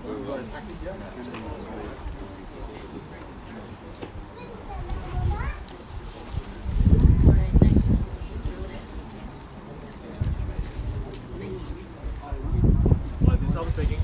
This is Elvis speaking.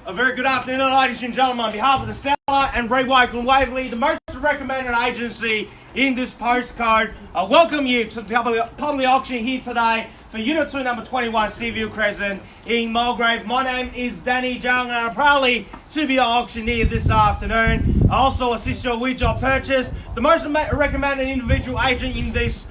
A very good afternoon, ladies and gentlemen. On behalf of the seller and Glen Waverley, the most recommended agency in this postcode, I welcome you to the public auction here today for Unit 2, number 21, Seaview Crescent in Mulgrave. My name is Danny Jung, and I'm proudly to be the auctioneer this afternoon. I also assist you with your purchase. The most recommended individual agent in this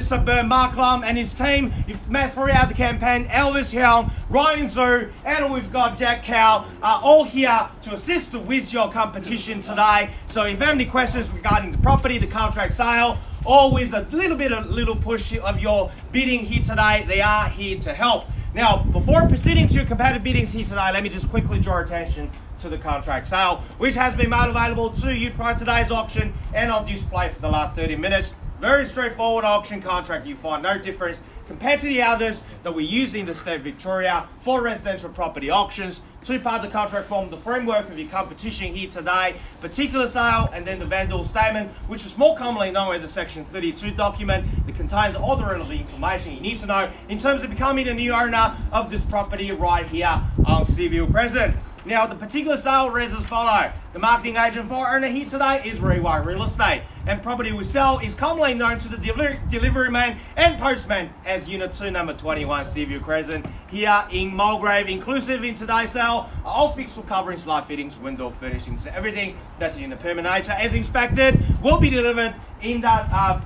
suburb, Marc and his team. You've met throughout the campaign, Elvis Huynh, Ryan Zhu, and we've got Jack Cow, all here to assist with your competition today. So if you have any questions regarding the property, the contract sale, or with a little push of your bidding here today, they are here to help. Now, before proceeding to your competitive biddings here today, let me just quickly draw your attention to the contract sale, which has been made available to you prior to today's auction and on display for the last 30 minutes. Very straightforward auction contract. You find no difference compared to the others that we use in the state of Victoria for residential property auctions. Two parts of the contract form the framework of your competition here today, particular sale, and then the vendor statement, which is more commonly known as a Section 32 document that contains all the relevant information you need to know in terms of becoming a new owner of this property right here on Seaview Crescent. Now, the particular sale reads as follows. The marketing agent for our owner here today is Real Estate, and property we sell is commonly known to the delivery man and postman as Unit 2, number 21, Seaview Crescent, here in Mulgrave. Inclusive in today's sale are all fixed for coverings, light fittings, window furnishings, everything that's in the permanent nature as inspected will be delivered in that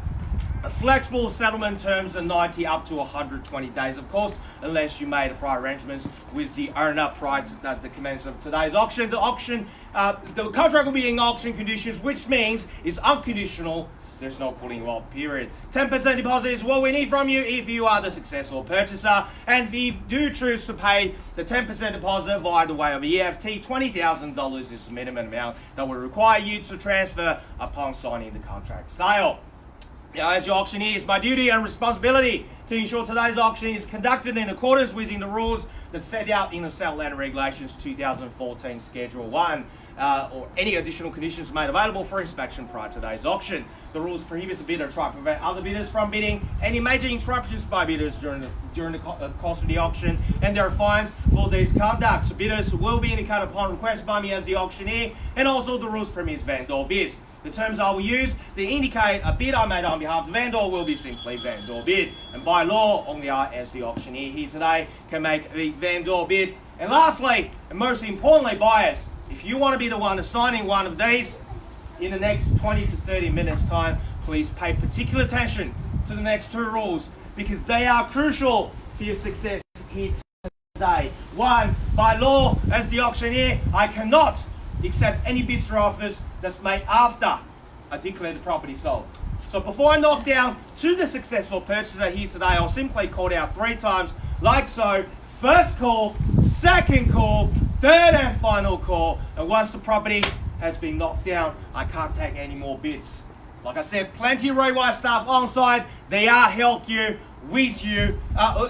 flexible settlement terms of 90 up to 120 days, of course, unless you made prior arrangements with the owner prior to the commencement of today's auction. The contract will be in auction conditions, which means it's unconditional. There's no pulling off period. 10% deposit is what we need from you if you are the successful purchaser. And if you do choose to pay the 10% deposit via the way of EFT, $20,000 is the minimum amount that will require you to transfer upon signing the contract sale. Now, as your auctioneer, it's my duty and responsibility to ensure today's auction is conducted in accordance with the rules that's set out in the Sale Land Regulations 2014 Schedule 1, or any additional conditions made available for inspection prior to today's auction. The rules prohibit a bidder to try to prevent other bidders from bidding, any major interruptions by bidders during the course of the auction, and there are fines for these conducts. Bidders will be indicated upon request by me as the auctioneer, and also the rules permits vendor bids. The terms I will use to indicate a bid I made on behalf of the vendor will be simply vendor bid. And by law, only I, as the auctioneer here today, can make the vendor bid. And lastly, and most importantly, buyers, if you want to be the one assigning one of these in the next 20 to 30 minutes time, please pay particular attention to the next two rules because they are crucial for your success here today. One, by law, as the auctioneer, I cannot accept any bids or offers that's made after I declare the property sold. So before I knock down to the successful purchaser here today, I'll simply call it out 3 times, like so. First call, second call, third and final call. And once the property has been knocked down, I can't take any more bids. Like I said, plenty of Raywire staff on site. They are help you with you.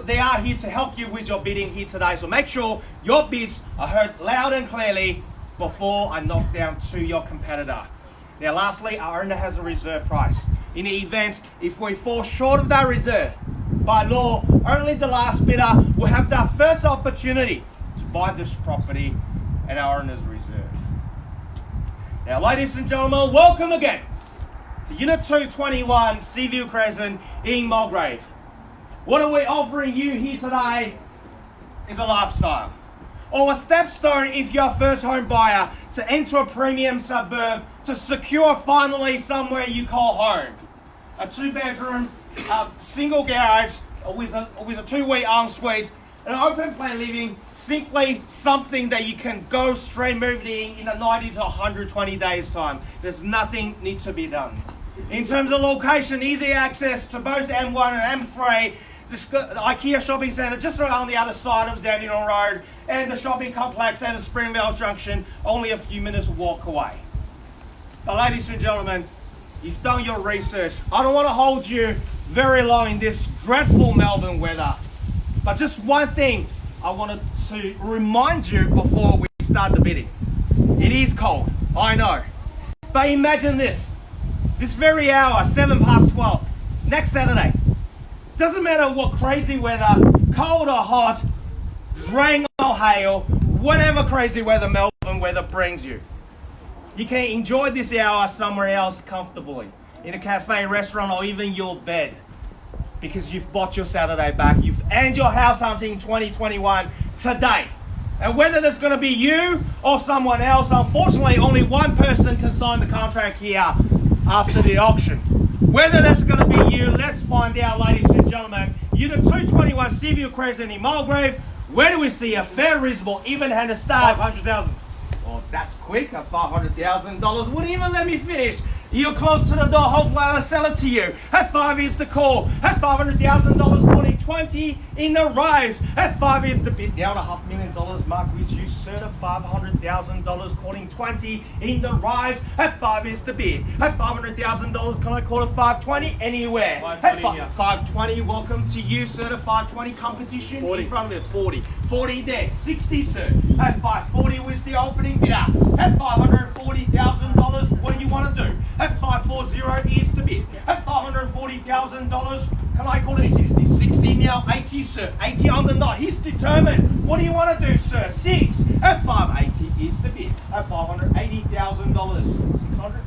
They are here to help you with your bidding here today. So make sure your bids are heard loud and clearly before I knock down to your competitor. Now lastly, our owner has a reserve price. In the event if we fall short of that reserve, by law, only the last bidder will have that first opportunity to buy this property at our owner's reserve. Now ladies and gentlemen, welcome again to Unit 221 Seaview Crescent in Mulgrave. What are we offering you here today is a lifestyle, or a stepstone if you're a first home buyer to enter a premium suburb to secure finally somewhere you call home. A 2-bedroom, single garage with a 2-week ensuite, an open plan living, simply something that you can go straight move in a 90 to 120 days time. There's nothing needs to be done. In terms of location, easy access to both M1 and M3, the Ikea shopping centre just around the other side of Dandenong Road, and the shopping complex at the Springvale Junction only a few minutes walk away. But ladies and gentlemen, you've done your research. I don't want to hold you very long in this dreadful Melbourne weather, but just one thing I wanted to remind you before we start the bidding. It is cold, I know, but imagine this very hour, 12:07, next Saturday. Doesn't matter what crazy weather, cold or hot, rain or hail, whatever crazy weather Melbourne weather brings you. You can enjoy this hour somewhere else comfortably, in a cafe, restaurant, or even your bed, because you've bought your Saturday back. You've earned your house hunting 2021 today. And whether that's going to be you or someone else, unfortunately only one person can sign the contract here after the auction. Whether that's going to be you, let's find out, ladies and gentlemen. Unit 221 Seaview Crescent in Mulgrave. Where do we see a fair, reasonable, even-handed start? 500,000. Oh, that's quick. At $500,000 wouldn't even let me finish. You're close to the door. Hopefully I'll sell it to you. At 5 is the call. At $500,000, quoting 20 in the rise. At 5 is the bid. Down $500,000, Marc, which you sir, at $500,000, quoting 20 in the rise. At 5 is the bid. At $500,000, can I call it 520? Anywhere. 520, at 520, welcome to you, sir. At 520 competition 40. in front of it. 40. 40 there. 60, sir. At 540 was the opening bidder. At $540,000, what do you want to do? At 540 is the bid. At $540,000, can I call it 60? 60 now, 80, sir. 80 on the knot. He's determined. What do you want to do, sir? 6. At 580 is the bid. At $580,000. 600?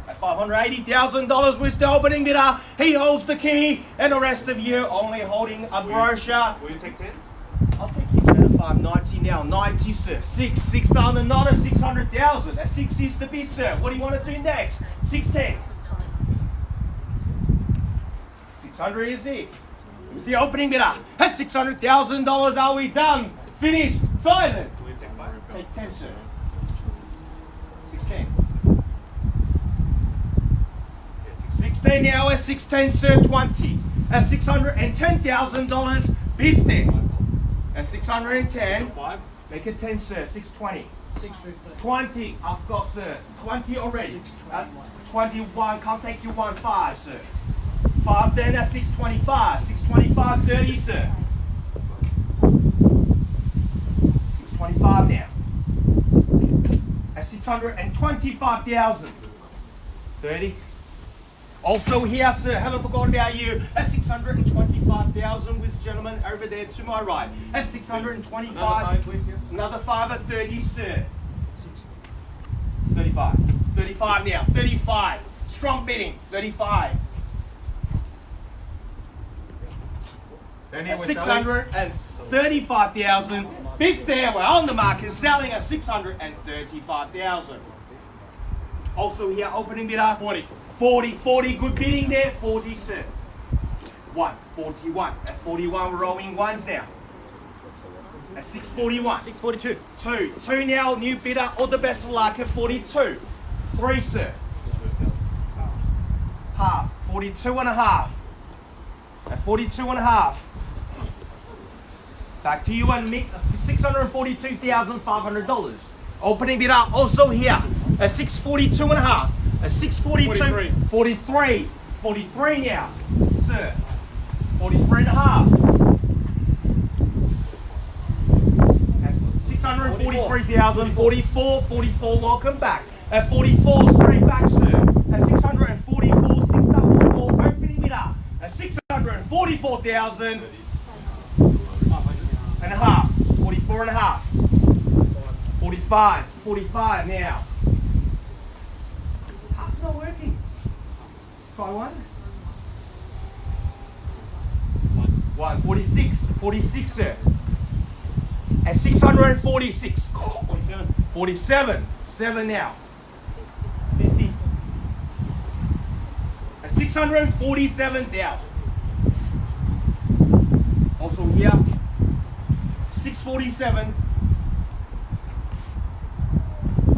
At $580,000 with the opening bidder. He holds the key, and the rest of you only holding a brochure. Will you take 10? I'll take you to the 590 now. 90, sir. 6 on the knot of 600,000. At 6 is the bid, sir. What do you want to do next? 610. 600 is it. Who's the opening bidder? At $600,000, are we done? Finished? Silent. Will you take 5? Take 10, sir. 610. 16 now at 610, sir. 20. At $610,000, business. At 610, 5? make it 10, sir. 620. 20, I've got, sir. 20 already. 21, can't take you 5, sir. 5 then at 625. 625, 30, sir. 625 now. At 625,000. 30. Also here, sir, haven't forgotten about you. At 625,000 with the gentleman over there to my right. At 625, Another 5, please, yeah. another 5 at 30, sir. 35. 35 now. 35. Strong bidding. 35. At 635,000. Bids there. We're on the market selling at 635,000. Also here, opening bidder 40. 40. Good bidding there. 40, sir. 41. At 41, we're rolling ones now. At 641. 642. Two now, new bidder. All the best of luck at 42. 3, sir. Half. 42 and a half. At 42 and a half. Back to you and Mick. $642,500. Opening bidder also here at 642 and a half. At 642. 43 now, sir. 43 and a half. 643,000. 44. Welcome back. At 44, straight back, sir. At 644, 644. Opening bidder at 644,000 and a half. 44 and a half. 45 now. Half's not working. Try one. 46, sir. At 646. 47. 7 now. 50. At 647,000. Also here. 647.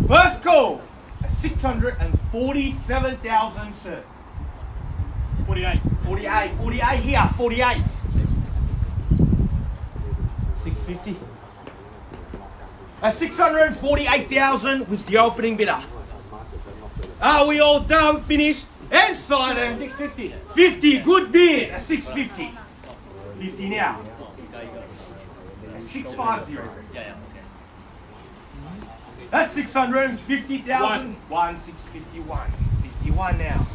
First call at 647,000, sir. 48 here. 48. 650. At 648,000 was the opening bidder. Are we all done, finished, and silent? 650. 50, good bid at 650. 50 now. At 650. Yeah. That's 650,000. 651. 51 now.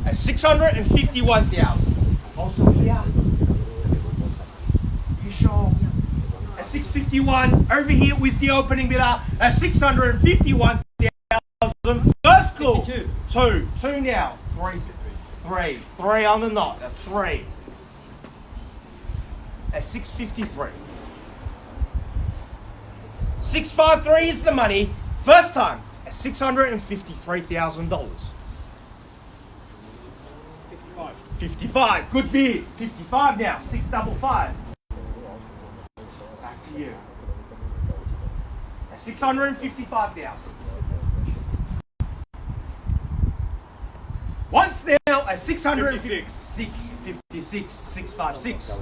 At 651,000. Also here. You sure? At 651. Over here with the opening bidder at 651,000. First call. 52. 2 now. 3 on the knot. At 3. At 653. 653 is the money. First time at $653,000. 55. Good bid. 55 now. 655. Back to you. At 655,000. Once now at 656. 656. 656.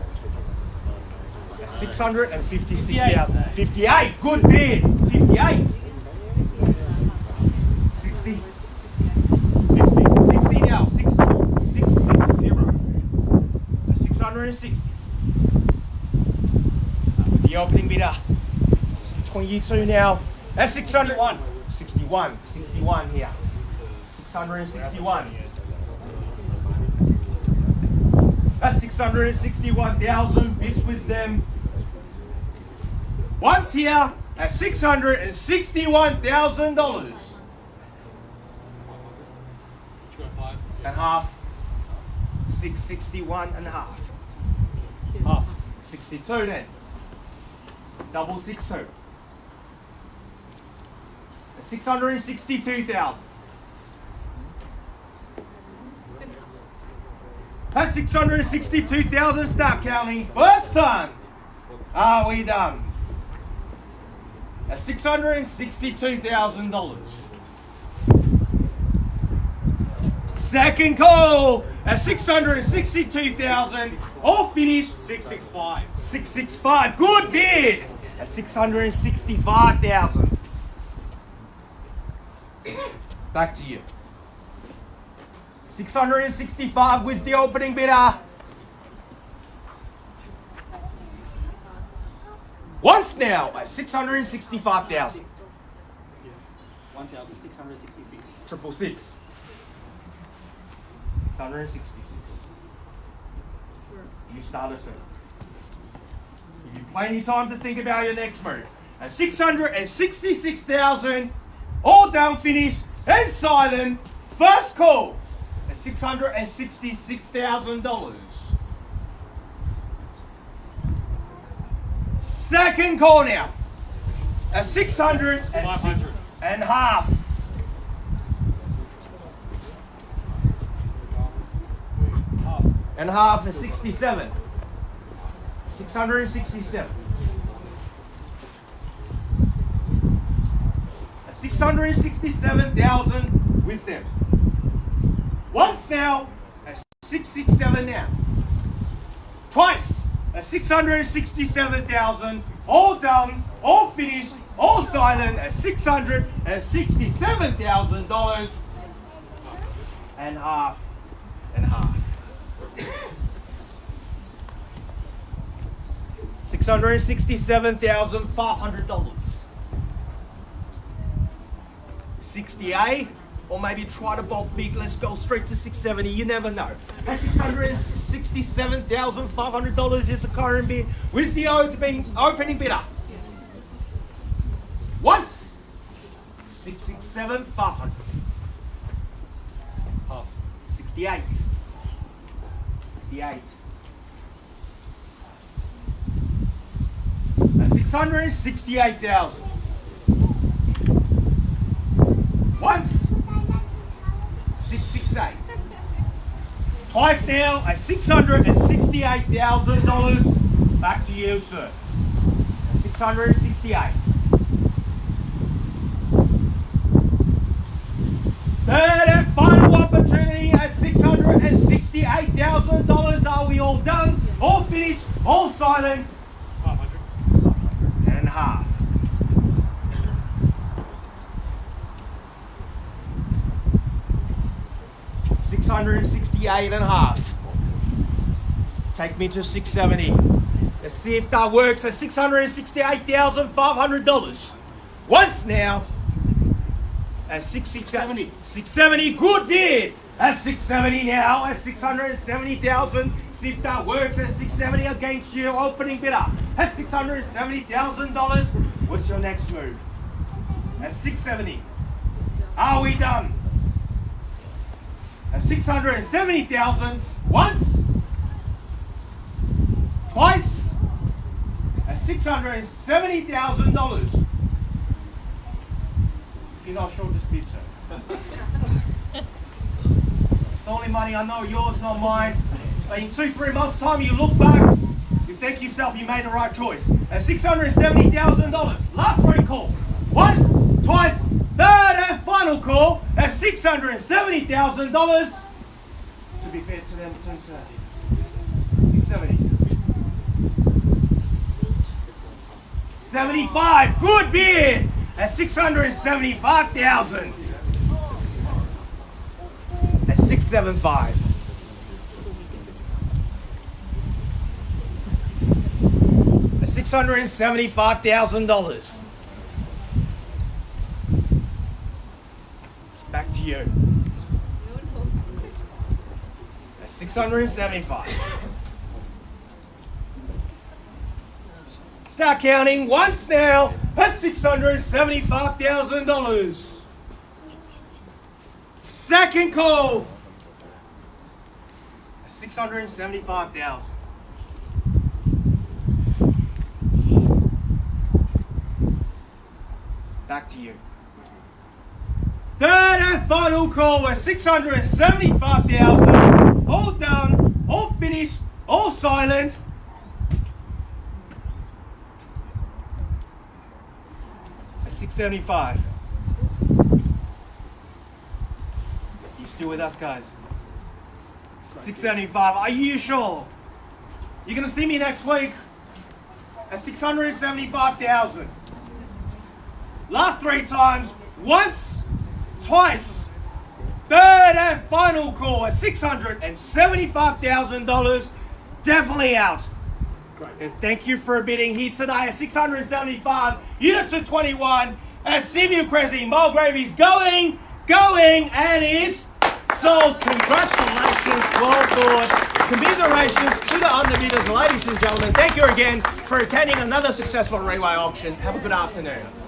656,000. 58. Good bid. 58. 60. 60 now. 660. 660. With the opening bidder. It's between you two now. That's 661. 61 here. 661. That's 661,000. This was them. Once here at $661,000. And half. 661 and a half. Half. 62 then. Double 62. 662,000. That's 662,000. Start counting. First time. Are we done? At $662,000. Second call at 662,000. All finished. 665. 665. Good bid at 665,000. Back to you. 665 was the opening bidder. Once now at 665,000. 1,666. 666. 666. You start us in. You've plenty of time to think about your next move. At 666,000, all done, finished, and silent. First call at $666,000. Second call now at 600 500. and half. And half is 67. 667. At 667,000 with them. Once now at 667 now. Twice at 667,000. All done, all finished, all silent at $667,000 and half and half. $667,500. 68, or maybe try to bulk big. Let's go straight to 670. You never know. At $667,500 is the current bid with the opening bidder. Once, 667,500. 68. 68. At 668,000. Once, 668. Twice now at $668,000. Back to you, sir. 668. Third and final opportunity at $668,000. Are we all done? All finished? All silent? 500. And half. $668 and half. Take me to 670. Let's see if that works at $668,500. Once now at 670. 670, good bid. At 670 now at 670,000. See if that works at 670 against your opening bidder. At $670,000. What's your next move? At 670. Are we done? At 670,000. Once. Twice. At $670,000. If you're not sure, just bid, sir. It's only money, I know, yours, not mine. But in 2-3 months' time, you look back, you thank yourself you made the right choice. At $670,000, last three calls. Once, twice, third and final call at $670,000. To be fair to them, 670. 75, good bid at 675,000. At 675. At $675,000. Back to you. At 675. Start counting once now at $675,000. Second call at $675,000. Back to you. Third and final call at $675,000. All done, all finished, all silent. At 675. You still with us, guys? 675. Are you sure? You're gonna see me next week at 675,000. Last three times, once, twice. Third and final call at $675,000. Definitely out. Great. And thank you for bidding here today at 675. Unit to 21 at Seaview Crescent. Mulgrave is going, and it's sold. Congratulations, well bought. Commiserations to the underbidders, ladies and gentlemen. Thank you again for attending another successful railway auction. Have a good afternoon.